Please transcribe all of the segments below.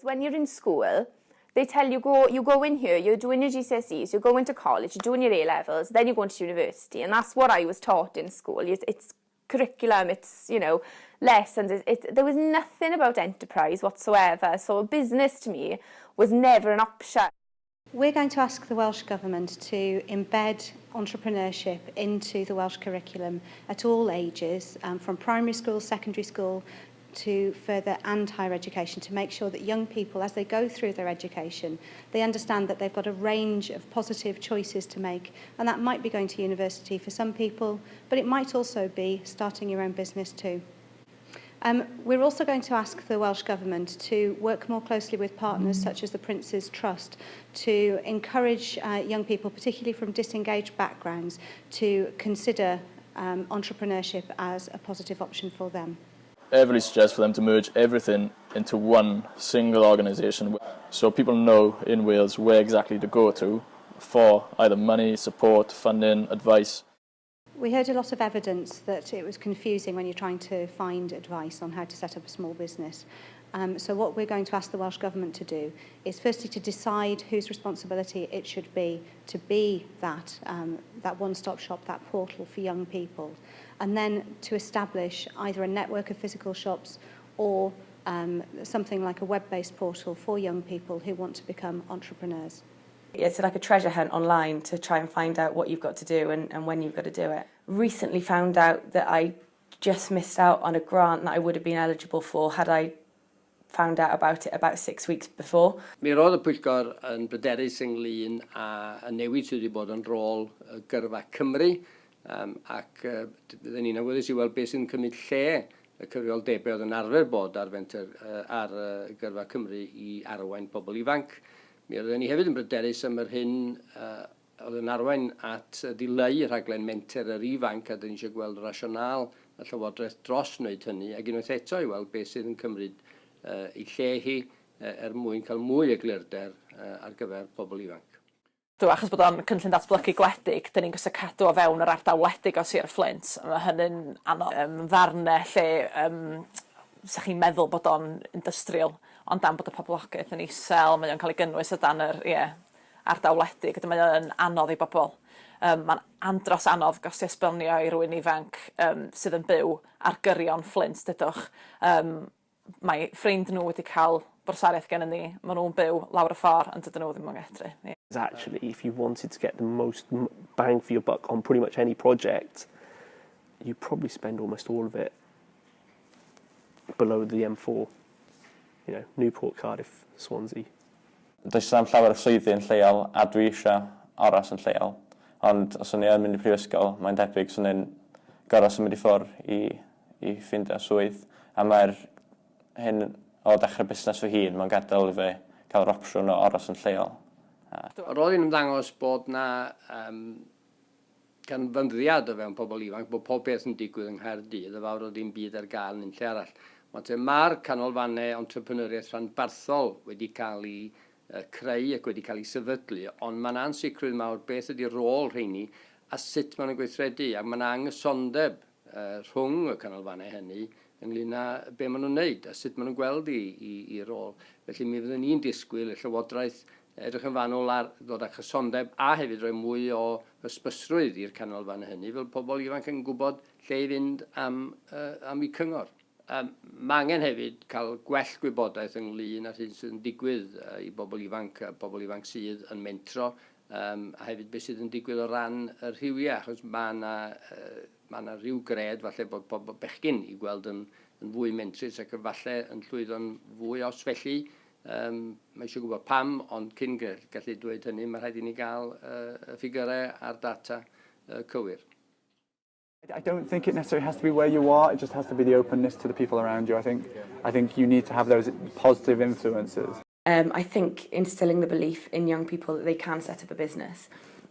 When you're in school, they tell you you go in here, you're doing your GCSEs, you go into college, you're doing your A-levels, then you go into university, and that's what I was taught in school. It's curriculum, it's, you know, lessons. There was nothing about enterprise whatsoever, so business to me was never an option. We're going to ask the Welsh Government to embed entrepreneurship into the Welsh curriculum at all ages, from primary school, secondary school, to further and higher education, to make sure that young people, as they go through their education, they understand that they've got a range of positive choices to make, and that might be going to university for some people, but it might also be starting your own business too. We're also going to ask the Welsh Government to work more closely with partners such as the Prince's Trust to encourage young people, particularly from disengaged backgrounds, to consider entrepreneurship as a positive option for them. I really suggest for them to merge everything into one single organisation, so people know in Wales where exactly to go to for either money, support, funding, advice. We heard a lot of evidence that it was confusing when you're trying to find advice on how to set up a small business. So what we're going to ask the Welsh Government to do is firstly to decide whose responsibility it should be to be that one-stop shop, that portal for young people, and then to establish either a network of physical shops or something like a web-based portal for young people who want to become entrepreneurs. It's like a treasure hunt online to try and find out what you've got to do and when you've got to do it. Recently found out that I just missed out on a grant that I would have been eligible for had I found out about it about 6 weeks before. Mi roedd y pwyllgor yn bryderus ynglyn â newid sydd wedi bod yn rôl gyrfa Cymru ac byddwn ni'n awyddus i weld beth sy'n cymryd lle y cyfrioldebau oedd yn arfer bod ar gyrfa Cymru i arwain pobl ifanc. Mi oeddwn ni hefyd yn bryderus am yr hyn oedd yn arwain at ddileu y rhaglen menter yr ifanc, a dyn ni eisiau gweld rasional a llywodraeth dros wneud hynny, ac unwaith eto i weld beth sydd yn cymryd ei lle hi mwyn cael mwy o eglurder ar gyfer pobl ifanc. Achos bod o'n cynllun datblygu gwledig, dyn ni'n gysau cadw o fewn yr ardal wledig o Sir Fflint. Mae hynny'n anodd. Ddarnau lle sa chi'n meddwl bod o'n industrial, ond dan bod y poblogaeth yn isel, mae o'n cael ei gynnwys o dan yr ardal wledig, mae o'n anodd i bobl. Mae'n andros anodd gostio esbonio i rywun ifanc sydd yn byw ar gyrion Fflint, dydwch. Mae ffrind nhw wedi cael borsariaeth gen ni, maen nhw'n byw lawr y ffordd, ond dydyn nhw ddim yn medru. Actually, if you wanted to get the most bang for your buck on pretty much any project, you probably spend almost all of it below the M4. You know, Newport, Cardiff, Swansea. Does am llawer o swyddi yn lleol a dwi eisiau aros yn lleol. Ond os o'n i yn mynd i prifysgol, mae'n debyg swn i'n gorau symud i ffwrdd i ffindio swydd. A mae'r hyn o dechrau busnes fy hun, mae'n gadael i fi cael yr opsiwn o aros yn lleol. Roedd hi'n ymddangos bod na ganfyddiad o fewn pobl ifanc, bod pob beth yn digwydd yng Nghaerdydd, a fawr o ddim byd ar gael yn un lle arall. Mae'r canolfannau entrepreneuriaeth rhanbarthol wedi cael ei creu ac wedi cael ei sefydlu, ond mae'n ansicrwydd mawr beth ydy'r rôl rheini a sut mae'n gweithredu, ac mae'n anghysondeb rhwng y canolfannau hynny ynglyn â be maen nhw'n wneud a sut maen nhw'n gweld i rôl. Felly mi fyddwn ni'n disgwyl y Llywodraeth edrych yn fanwl ar ddod â chysondeb a hefyd rhoi mwy o ysbysrwydd i'r canolfannau hynny, fel pobl ifanc yn gwybod lle i fynd am eu cyngor. Mae angen hefyd cael gwell gwybodaeth ynglyn â'r hyn sydd yn digwydd i bobl ifanc sydd yn mentro, a hefyd beth sydd yn digwydd o ran y rhywiau, achos mae yna rhyw gred falle bod pobl bechgyn i gweld yn fwy mentrus ac falle yn llwyddo'n fwy os felly. Mae eisiau gwybod pam, ond cyn gallu dweud hynny, mae rhaid i ni gael y ffigurau a'r data cywir. I don't think it necessarily has to be where you are, it just has to be the openness to the people around you. I think you need to have those positive influences. I think instilling the belief in young people that they can set up a business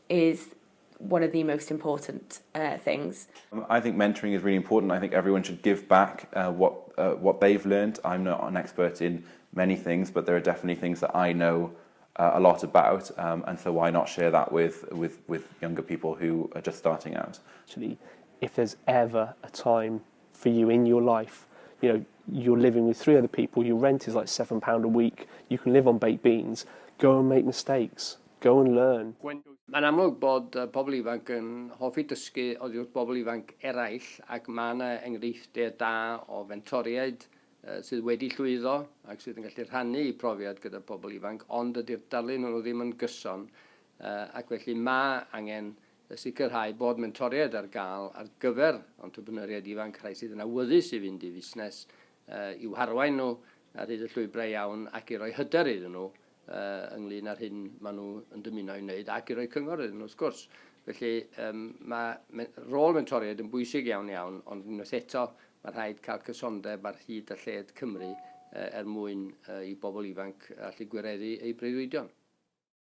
is one of the most important things. I think mentoring is really important. I think everyone should give back what they've learned. I'm not an expert in many things, but there are definitely things that I know a lot about, and so why not share that with younger people who are just starting out. Actually, if there's ever a time for you in your life you know, you're living with 3 other people, your rent is like £7 a week, you can live on baked beans, go and make mistakes, go and learn. Mae'n amlwg bod pobl ifanc yn hoffi dysgu oddi wrth bobl ifanc eraill ac mae yna enghreifftiau da o fentoriaid sydd wedi llwyddo ac sydd yn gallu rhannu eu profiad gyda pobl ifanc, ond ydy'r darlun nhw ddim yn gyson ac felly mae angen sicrhau bod mentoriaid ar gael ar gyfer entrepreneuriaid ifanc, rhai sydd yn awyddus i fynd i fusnes, i'w harwain nhw ar hyd y llwybrau iawn ac i roi hyder iddyn nhw ynglyn â'r hyn maen nhw yn dymuno i wneud ac i roi cyngor iddyn nhw, wrth gwrs. Felly mae rôl mentoriaid yn bwysig iawn, ond unwaith eto mae rhaid cael cysondeb ar hyd a lled Cymru mwyn i bobl ifanc allu gwireddu eu breuddwydion.